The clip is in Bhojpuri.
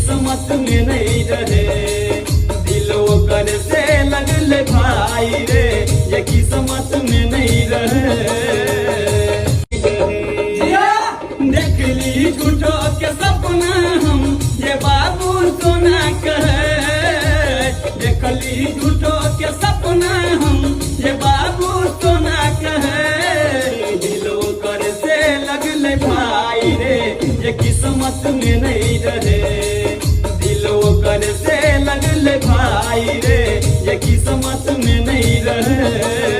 किस्मत में नहीं रहे। दिल ओकर से लगले भाई रे, ये किस्मत में नहीं रहे। देख ली झूठो के सपना हम, ये बाबू सोना कहे। देख ली झूठो के सपना हम, ये बाबू सोना कहे। दिल ओकर से लगले भाई रे, ये किस्मत में नहीं रहे। दिल ओकर से लगले भाई रे, ये किस्मत में नहीं रहे।